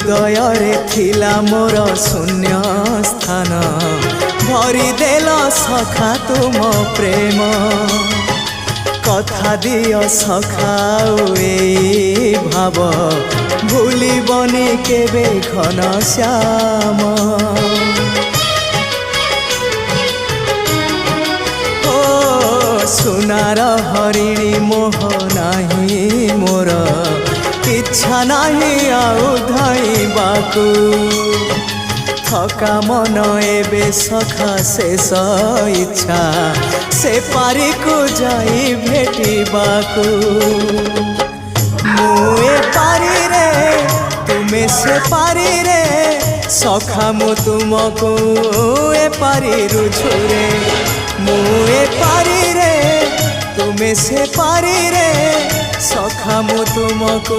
हृदय रे थिला मोर शून्य स्थान भरी देल सखा तुम प्रेम कथा दियो सखाओ ए भाव भूलिबनी केबे घन श्याम ओ सुनार हरिणी मोह नाही मोर इच्छा नहीं आउ धाइबाकू थका मन एबे सखा शेष इच्छा से पारी को जाई भेटिबाकू मुए पारी रे तुमे से पारी रे सखा मु तुमको ए पारी रुझुरे मुए पारी रे तुमे से पारी रे सखा मु तुमको।